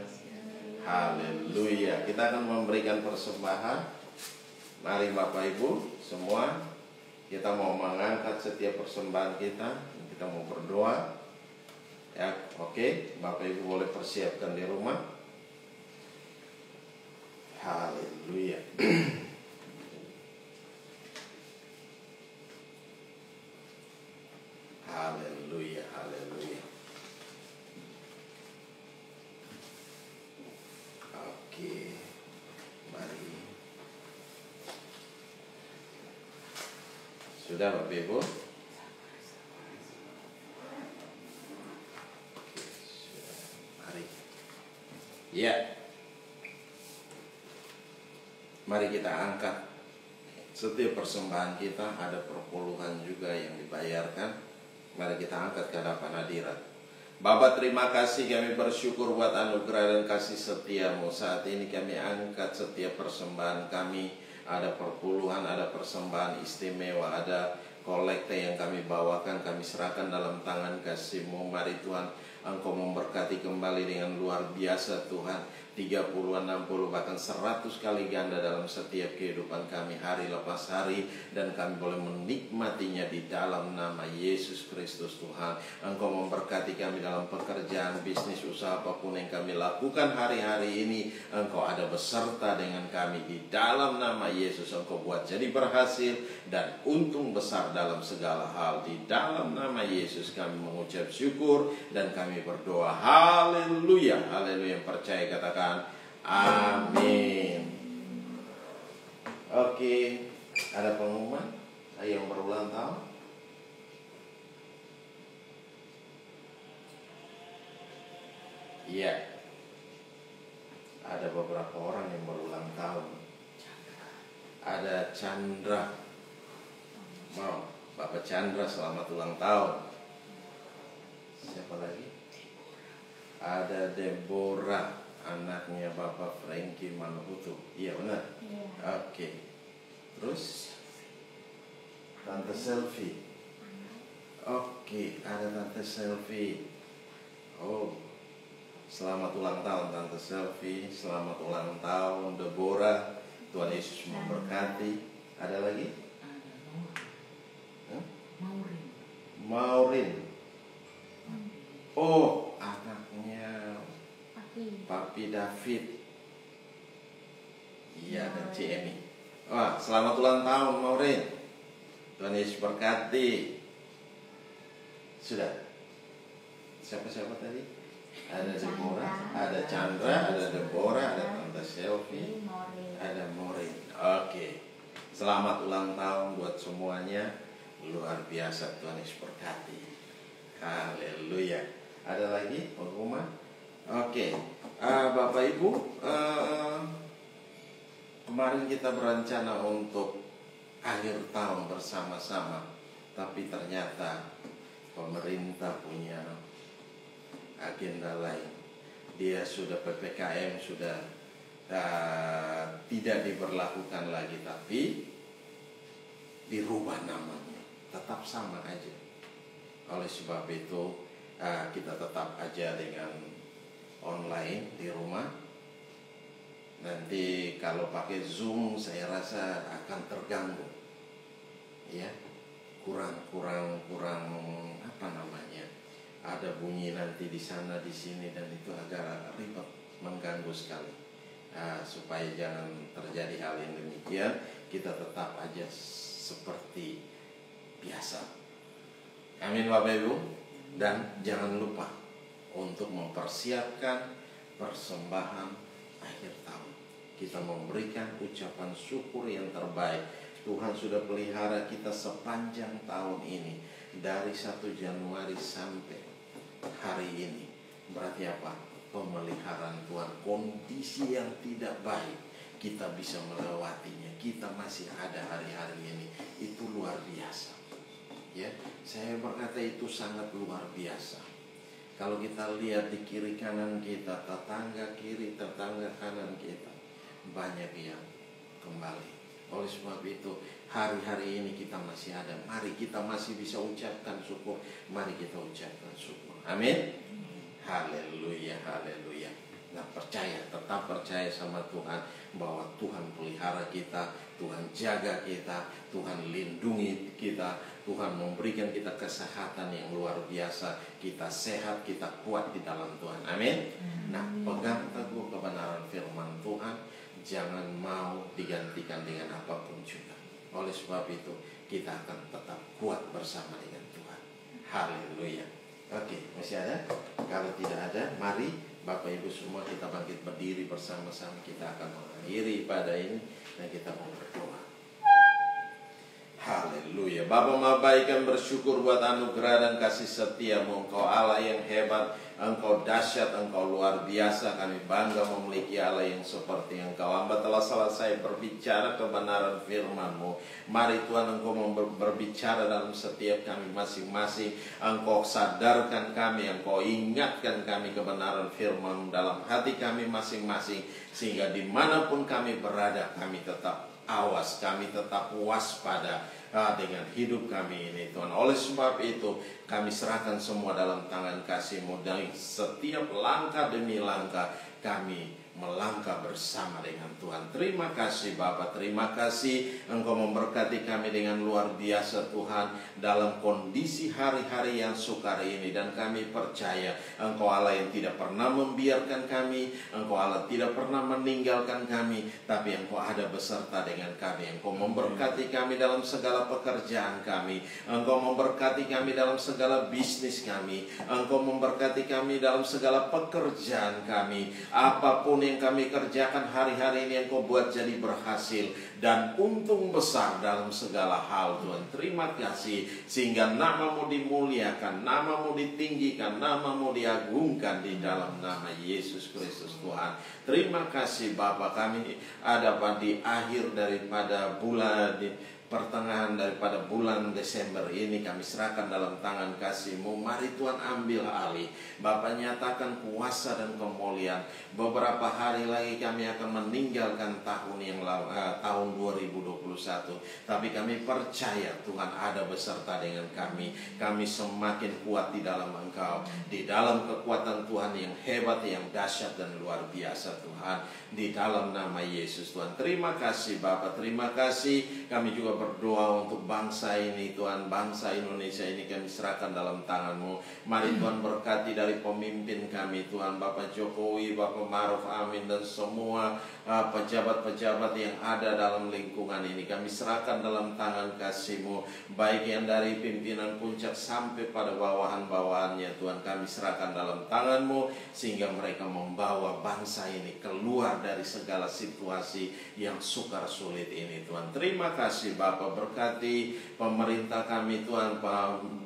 Haleluya. Kita akan memberikan persembahan. Mari Bapak Ibu semua, kita mau mengangkat setiap persembahan kita. Kita mau berdoa. Ya, oke. Bapak Ibu boleh persiapkan di rumah. Haleluya. Haleluya, haleluya. Oke. Mari. Sudah Bapak Ibu? Oke, sudah. Mari. Ya. Mari kita angkat setiap persembahan kita. Ada perpuluhan juga yang dibayarkan. Mari kita angkat ke hadapan hadirat. Bapa, terima kasih, kami bersyukur buat anugerah dan kasih setia-Mu. Saat ini kami angkat setiap persembahan kami. Ada perpuluhan, ada persembahan istimewa, ada kolekte yang kami bawakan. Kami serahkan dalam tangan kasih-Mu. Mari Tuhan, Engkau memberkati kembali dengan luar biasa Tuhan. 30, 60, bahkan 100 kali ganda dalam setiap kehidupan kami hari lepas hari, dan kami boleh menikmatinya di dalam nama Yesus Kristus Tuhan. Engkau memberkati kami dalam pekerjaan, bisnis, usaha apapun yang kami lakukan hari-hari ini. Engkau ada beserta dengan kami di dalam nama Yesus. Engkau buat jadi berhasil dan untung besar dalam segala hal. Di dalam nama Yesus kami mengucap syukur dan kami berdoa. Haleluya, haleluya. Yang percaya katakan amin. Oke, ada pengumuman saya yang berulang tahun. Iya, ada beberapa orang yang berulang tahun. Ada Chandra. Mau Bapak Chandra, selamat ulang tahun. Siapa lagi? Ada Deborah, anaknya Bapak Frankie Manhutu. Iya benar? Iya. Oke. Terus Tante Selfie. Oke, ada Tante Selfie. Oh, selamat ulang tahun Tante Selfie. Selamat ulang tahun Deborah. Tuhan Yesus memberkati. Ada lagi? Maurin. Oh, Maudi David. Iya, dan Emi. Wah, selamat ulang tahun Maureen. Tuhan Yesus berkati. Sudah. Siapa-siapa tadi? Ada Deborah, ada Chandra, ada Deborah, ada Tante Selfie, ada Maureen. Oke. Selamat ulang tahun buat semuanya. Luar biasa, Tuhan Yesus berkati. Haleluya. Ada lagi pengumuman? Oke. Bapak Ibu, kemarin kita berencana untuk akhir tahun bersama-sama, tapi ternyata pemerintah punya agenda lain. Dia sudah PPKM sudah tidak diberlakukan lagi, tapi dirubah namanya, tetap sama aja. Oleh sebab itu kita tetap aja dengan online di rumah. Nanti kalau pakai Zoom saya rasa akan terganggu, ya, kurang apa namanya, ada bunyi nanti di sana di sini dan itu agak ribet, mengganggu sekali. Supaya jangan terjadi hal yang demikian, kita tetap aja seperti biasa. Amin Bapak Ibu. Dan jangan lupa untuk mempersiapkan persembahan akhir tahun. Kita memberikan ucapan syukur yang terbaik. Tuhan sudah pelihara kita sepanjang tahun ini, dari 1 Januari sampai hari ini. Berarti apa? Pemeliharaan Tuhan. Kondisi yang tidak baik kita bisa melewatinya. Kita masih ada hari-hari ini. Itu luar biasa. Ya, saya berkata itu sangat luar biasa. Kalau kita lihat di kiri kanan kita, tetangga kiri, tetangga kanan kita, banyak yang kembali. Oleh sebab itu, hari-hari ini kita masih ada. Mari kita masih bisa ucapkan syukur. Mari kita ucapkan syukur. Amin. Haleluya, haleluya. Nah, tetap percaya sama Tuhan bahwa Tuhan pelihara kita, Tuhan jaga kita, Tuhan lindungi kita, Tuhan memberikan kita kesehatan yang luar biasa. Kita sehat, kita kuat di dalam Tuhan. Amin. Nah, pegang teguh kebenaran firman Tuhan. Jangan mau digantikan dengan apapun juga. Oleh sebab itu, kita akan tetap kuat bersama dengan Tuhan. Haleluya. Oke, masih ada? Kalau tidak ada, mari Bapak Ibu semua kita bangkit berdiri bersama-sama. Kita akan mengakhiri ibadah ini dan kita mau berdoa. Haleluya. Bapa Maha Baik, kami bersyukur buat anugerah dan kasih setia-Mu. Engkau Allah yang hebat, Engkau dahsyat, Engkau luar biasa. Kami bangga memiliki Allah yang seperti Engkau. Hamba telah selesai berbicara kebenaran firman-Mu. Mari Tuhan, Engkau berbicara dalam setiap kami masing-masing. Engkau sadarkan kami, Engkau ingatkan kami kebenaran firman-Mu dalam hati kami masing-masing. Sehingga dimanapun kami berada, kami tetap awas, kami tetap waspada dengan hidup kami ini Tuhan. Oleh sebab itu kami serahkan semua dalam tangan kasih-Mu. Dan setiap langkah demi langkah kami melangkah bersama dengan Tuhan. Terima kasih Bapa, terima kasih Engkau memberkati kami dengan luar biasa Tuhan, dalam kondisi hari-hari yang sukar ini. Dan kami percaya Engkau Allah yang tidak pernah membiarkan kami, Engkau Allah tidak pernah meninggalkan kami, tapi Engkau ada beserta dengan kami. Engkau memberkati kami dalam segala pekerjaan kami, Engkau memberkati kami dalam segala bisnis kami, Engkau memberkati kami dalam segala pekerjaan kami. Apapun yang kami kerjakan hari-hari ini Engkau buat jadi berhasil dan untung besar dalam segala hal Tuhan. Terima kasih sehingga nama-Mu dimuliakan, nama-Mu ditinggikan, nama-Mu diagungkan di dalam nama Yesus Kristus Tuhan. Terima kasih Bapa, kami ada di akhir daripada bulan, di pertengahan daripada bulan Desember ini kami serahkan dalam tangan kasih-Mu. Mari Tuhan ambil alih. Bapa, nyatakan kuasa dan kemuliaan. Beberapa hari lagi kami akan meninggalkan tahun yang lalu, tahun 2021. Tapi kami percaya Tuhan ada beserta dengan kami. Kami semakin kuat di dalam Engkau, di dalam kekuatan Tuhan yang hebat, yang dahsyat dan luar biasa Tuhan. Di dalam nama Yesus Tuhan. Terima kasih Bapa, terima kasih. Kami juga juga berdoa untuk bangsa ini Tuhan, bangsa Indonesia ini kami serahkan dalam tangan-Mu. Mari Tuhan berkati dari pemimpin kami Tuhan, Bapak Jokowi, Bapak Maruf Amin, dan semua pejabat-pejabat yang ada dalam lingkungan ini. Kami serahkan dalam tangan kasih-Mu, baik yang dari pimpinan puncak sampai pada bawahan-bawahannya Tuhan. Kami serahkan dalam tangan-Mu sehingga mereka membawa bangsa ini keluar dari segala situasi yang sukar sulit ini Tuhan. Terima kasih Bapa, berkati pemerintah kami Tuhan,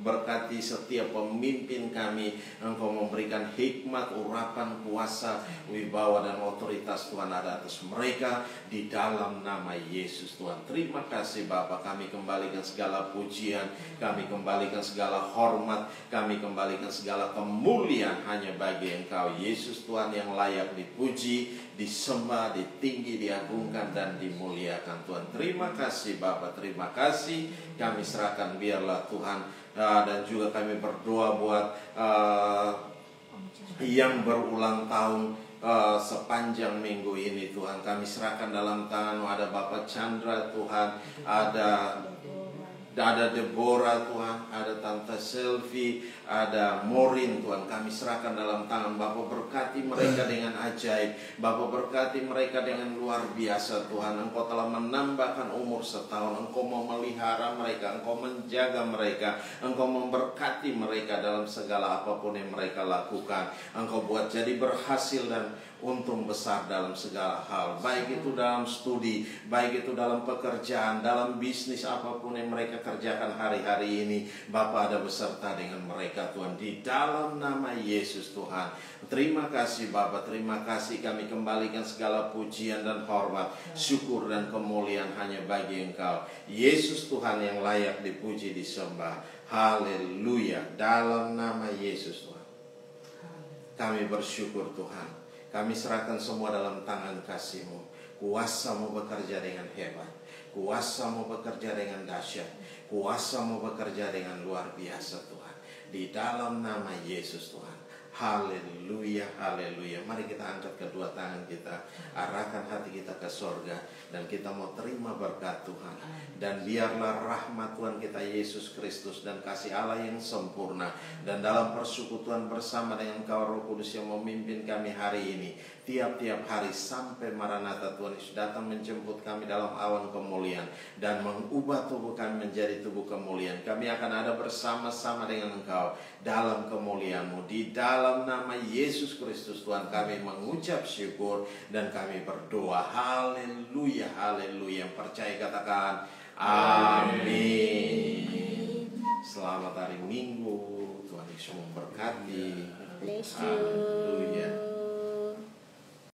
berkati setiap pemimpin kami. Engkau memberikan hikmat, urapan, kuasa, wibawa dan otoritas Tuhan ada atas mereka di dalam nama Yesus Tuhan. Terima kasih Bapa, kami kembalikan segala pujian, kami kembalikan segala hormat, kami kembalikan segala kemuliaan hanya bagi Engkau Yesus Tuhan, yang layak dipuji, disembah, ditinggi, diagungkan dan dimuliakan Tuhan. Terima kasih Bapa, terima kasih. Kami serahkan biarlah Tuhan, dan juga kami berdoa buat yang berulang tahun sepanjang minggu ini Tuhan. Kami serahkan dalam tangan-Mu. Ada Bapak Chandra Tuhan, ada Deborah Tuhan, ada Tante Selvi, ada Morin Tuhan. Kami serahkan dalam tangan Bapak, berkati mereka dengan ajaib, Bapak berkati mereka dengan luar biasa Tuhan. Engkau telah menambahkan umur setahun, Engkau memelihara mereka, Engkau menjaga mereka, Engkau memberkati mereka dalam segala apapun yang mereka lakukan. Engkau buat jadi berhasil dan untung besar dalam segala hal, baik itu dalam studi, baik itu dalam pekerjaan, dalam bisnis, apapun yang mereka kerjakan hari-hari ini. Bapa ada beserta dengan mereka Tuhan, di dalam nama Yesus Tuhan. Terima kasih Bapa, terima kasih. Kami kembalikan segala pujian dan hormat, syukur dan kemuliaan hanya bagi Engkau Yesus Tuhan, yang layak dipuji, disembah. Haleluya. Dalam nama Yesus Tuhan kami bersyukur Tuhan. Kami serahkan semua dalam tangan kasih-Mu. Kuasa-Mu bekerja dengan hebat, kuasa-Mu bekerja dengan dahsyat, kuasa-Mu bekerja dengan luar biasa Tuhan. Di dalam nama Yesus Tuhan. Haleluya, haleluya. Mari kita angkat kedua tangan kita, arahkan hati kita ke sorga, dan kita mau terima berkat Tuhan. Dan biarlah rahmat Tuhan kita Yesus Kristus dan kasih Allah yang sempurna, dan dalam persekutuan bersama dengan Engkau Roh Kudus yang memimpin kami hari ini, tiap-tiap hari sampai Maranatha Tuhan Yesus datang menjemput kami dalam awan kemuliaan dan mengubah tubuh kami menjadi tubuh kemuliaan. Kami akan ada bersama-sama dengan Engkau dalam kemuliaan-Mu. Di dalam nama Yesus Kristus Tuhan kami mengucap syukur dan kami berdoa. Haleluya, haleluya. Yang percaya katakan amin. Selamat hari Minggu. Tuhan Yesus memberkati. Bless you. Haleluya.